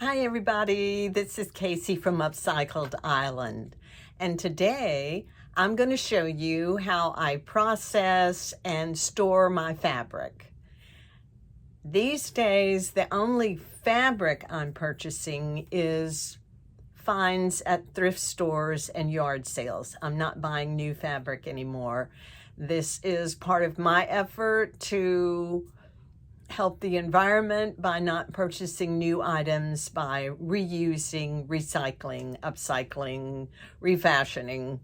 Hi everybody, this is Casey from Upcycled Island, and today I'm going to show you how I process and store my fabric. These days the only fabric I'm purchasing is finds at thrift stores and yard sales. I'm not buying new fabric anymore. This is part of my effort to help the environment by not purchasing new items, by reusing, recycling, upcycling, refashioning,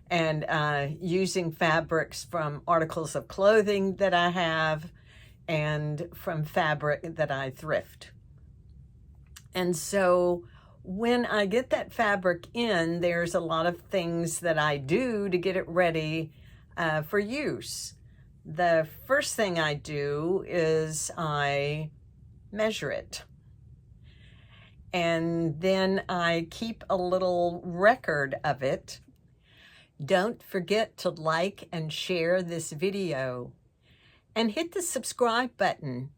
and using fabrics from articles of clothing that I have and from fabric that I thrift. And so when I get that fabric in, there's a lot of things that I do to get it ready for use. The first thing I do is I measure it. And then I keep a little record of it. Don't forget to like and share this video. And hit the subscribe button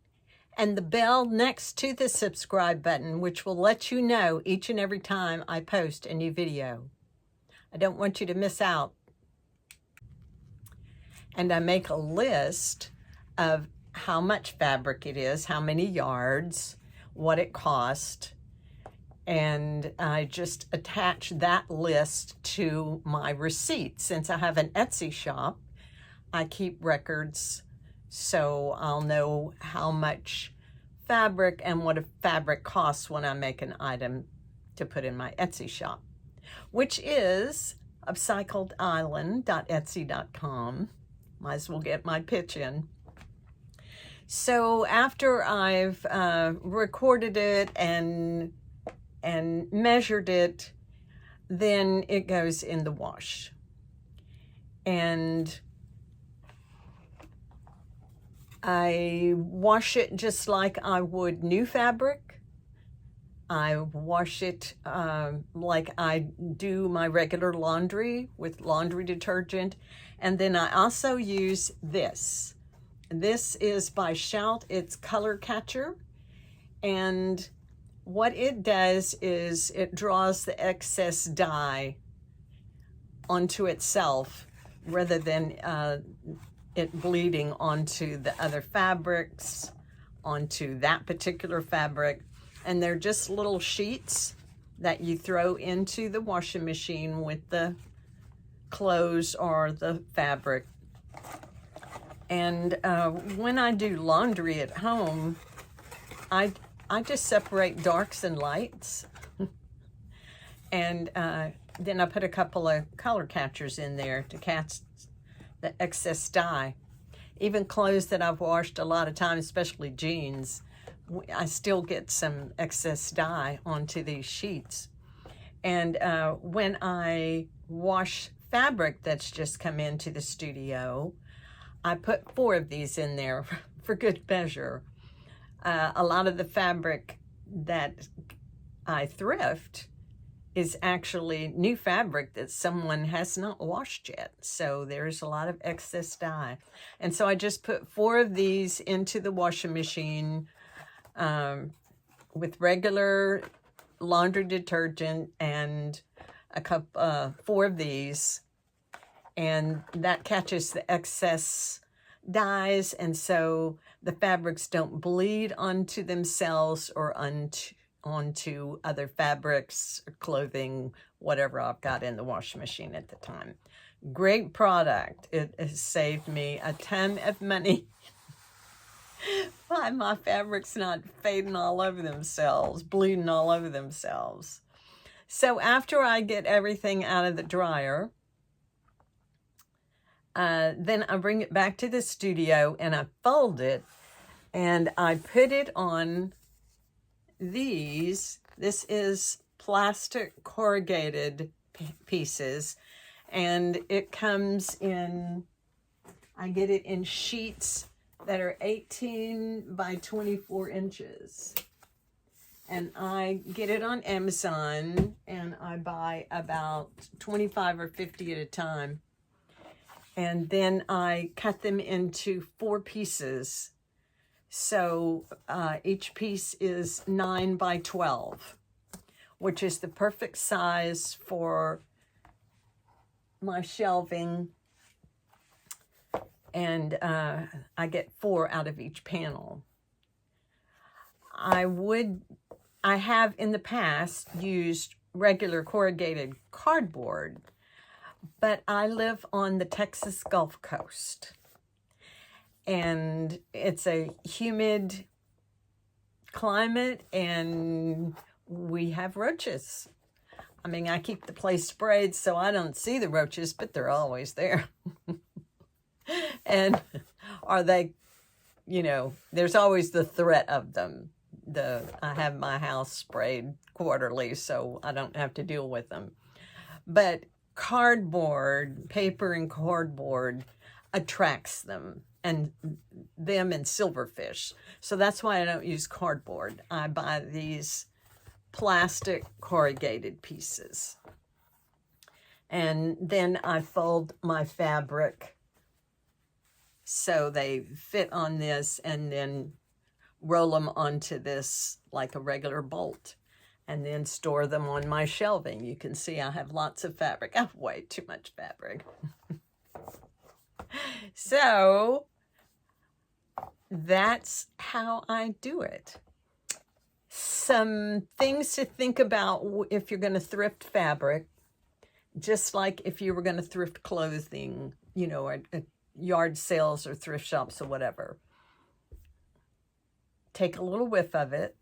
and the bell next to the subscribe button, which will let you know each and every time I post a new video. I don't want you to miss out. And I make a list of how much fabric it is, how many yards, what it cost, and I just attach that list to my receipt. Since I have an Etsy shop, I keep records so I'll know how much fabric and what a fabric costs when I make an item to put in my Etsy shop, which is upcycledisland.etsy.com. Might as well get my pitch in. So after I've recorded it and measured it, then it goes in the wash. And I wash it just like I would new fabric. I wash it like I do my regular laundry with laundry detergent. And then I also use this. This is by Shout. It's Color Catcher. And what it does is it draws the excess dye onto itself rather than it bleeding onto the other fabrics, onto that particular fabric. And they're just little sheets that you throw into the washing machine with the clothes or the fabric. And when I do laundry at home, I just separate darks and lights. And then I put a couple of color catchers in there to catch the excess dye. Even clothes that I've washed a lot of times, especially jeans, I still get some excess dye onto these sheets. And when I wash fabric that's just come into the studio, I put 4 of these in there for good measure. A lot of the fabric that I thrift is actually new fabric that someone has not washed yet. So there's a lot of excess dye. And so I just put 4 of these into the washing machine with regular laundry detergent and a cup, 4 of these, and that catches the excess dyes, and so the fabrics don't bleed onto themselves or onto other fabrics, clothing, whatever I've got in the washing machine at the time. Great product. It has saved me a ton of money by my fabrics not fading all over themselves, bleeding all over themselves. So after I get everything out of the dryer, then I bring it back to the studio and I fold it and I put it on these. This is plastic corrugated pieces, and it comes in, I get it in sheets that are 18 by 24 inches. And I get it on Amazon, and I buy about 25 or 50 at a time. And then I cut them into 4 pieces So each piece is 9 by 12, which is the perfect size for my shelving. And I get 4 out of each panel. I have in the past used regular corrugated cardboard, but I live on the Texas Gulf Coast, and it's a humid climate, and we have roaches. I mean, I keep the place sprayed so I don't see the roaches, but they're always there. And are they, you know, there's always the threat of them. I have my house sprayed quarterly, so I don't have to deal with them. But cardboard, paper and cardboard attracts them, and silverfish. So that's why I don't use cardboard. I buy these plastic corrugated pieces. And then I fold my fabric so they fit on this, and then roll them onto this like a regular bolt, and then store them on my shelving. You can see I have lots of fabric. I have way too much fabric. So that's how I do it. Some things to think about if you're going to thrift fabric, just like if you were going to thrift clothing, you know, at yard sales or thrift shops or whatever. Take a little whiff of it.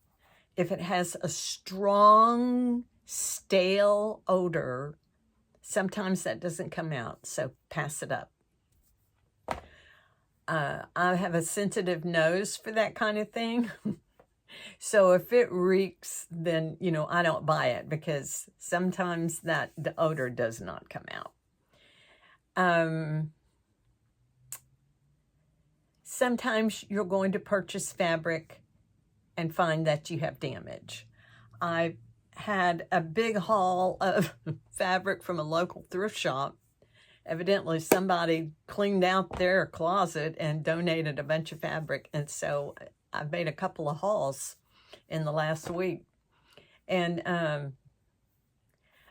If it has a strong, stale odor, sometimes that doesn't come out, so pass it up. I have a sensitive nose for that kind of thing. So if it reeks, then, you know, I don't buy it, because sometimes the odor does not come out. Sometimes you're going to purchase fabric and find that you have damage. I had a big haul of fabric from a local thrift shop. Evidently somebody cleaned out their closet and donated a bunch of fabric, and so I've made a couple of hauls in the last week. And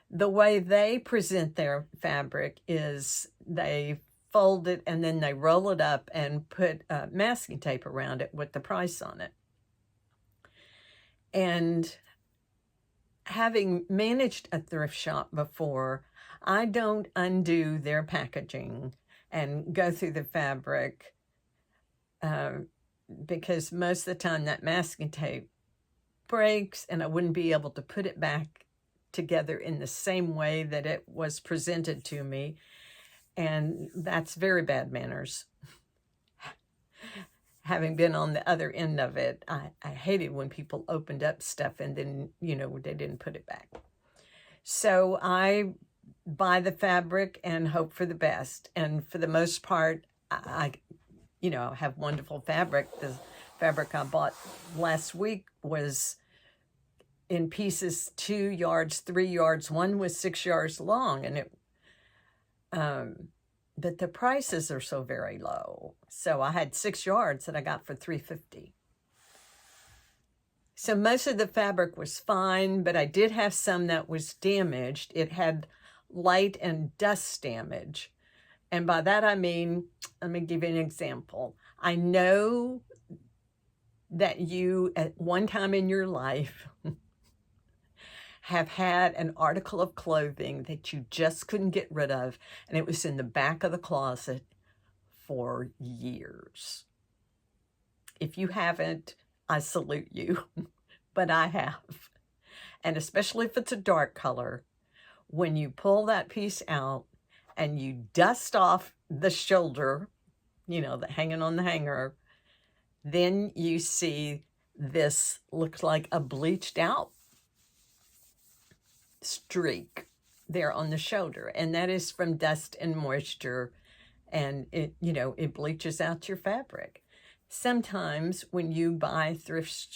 the way they present their fabric is they fold it and then they roll it up and put masking tape around it with the price on it. And having managed a thrift shop before, I don't undo their packaging and go through the fabric because most of the time that masking tape breaks and I wouldn't be able to put it back together in the same way that it was presented to me. And that's very bad manners. Having been on the other end of it, I hated when people opened up stuff and then, you know, they didn't put it back. So I buy the fabric and hope for the best. And for the most part, I you know, have wonderful fabric. The fabric I bought last week was in pieces 2 yards, 3 yards. One was 6 yards long, and it but the prices are so very low. So I had 6 yards that I got for $3.50. So most of the fabric was fine, but I did have some that was damaged. It had light and dust damage. And by that I mean, let me give you an example. I know that you, at one time in your life, have had an article of clothing that you just couldn't get rid of, and it was in the back of the closet for years. If you haven't, I salute you, but I have. And especially if it's a dark color, when you pull that piece out and you dust off the shoulder, you know, the hanging on the hanger, then you see this looks like a bleached out streak there on the shoulder, and that is from dust and moisture, and it, you know, it bleaches out your fabric. Sometimes when you buy thrift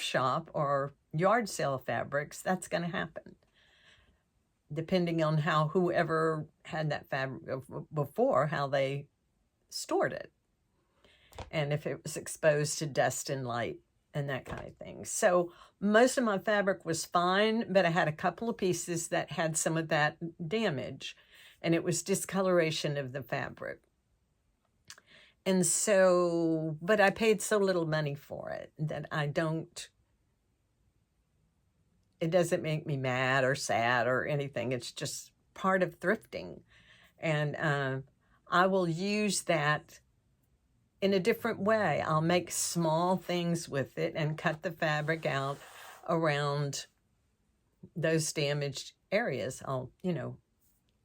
shop or yard sale fabrics, that's going to happen, depending on how whoever had that fabric before, how they stored it. and if it was exposed to dust and light and that kind of thing. So most of my fabric was fine, but I had a couple of pieces that had some of that damage, and it was discoloration of the fabric. And so, but I paid so little money for it that it doesn't make me mad or sad or anything. It's just part of thrifting. And I will use that in a different way. I'll make small things with it and cut the fabric out around those damaged areas. I'll,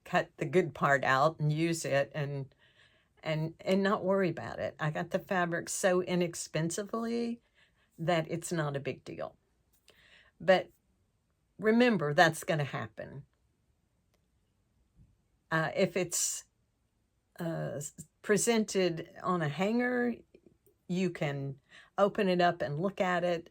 cut the good part out and use it and not worry about it. I got the fabric so inexpensively that it's not a big deal. But remember, that's going to happen. If it's presented on a hanger, you can open it up and look at it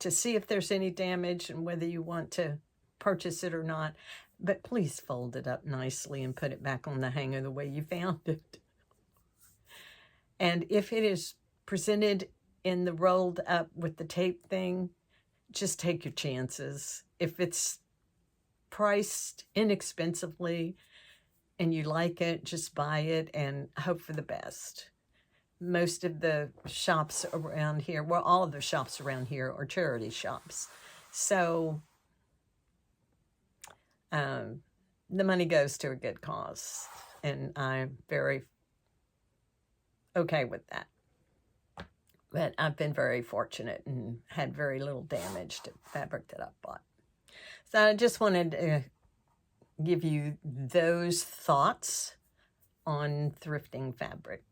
to see if there's any damage and whether you want to purchase it or not. But please fold it up nicely and put it back on the hanger the way you found it. And if it is presented in the rolled up with the tape thing, just take your chances. If it's priced inexpensively and you like it, just buy it and hope for the best. Most of the shops around here, well, all of the shops around here are charity shops. So the money goes to a good cause, and I'm very okay with that. But I've been very fortunate and had very little damage to fabric that I bought. So I just wanted to give you those thoughts on thrifting fabric.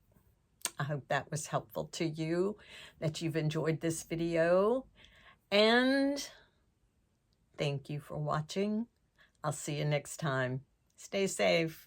I hope that was helpful to you, that you've enjoyed this video, and thank you for watching. I'll see you next time. Stay safe.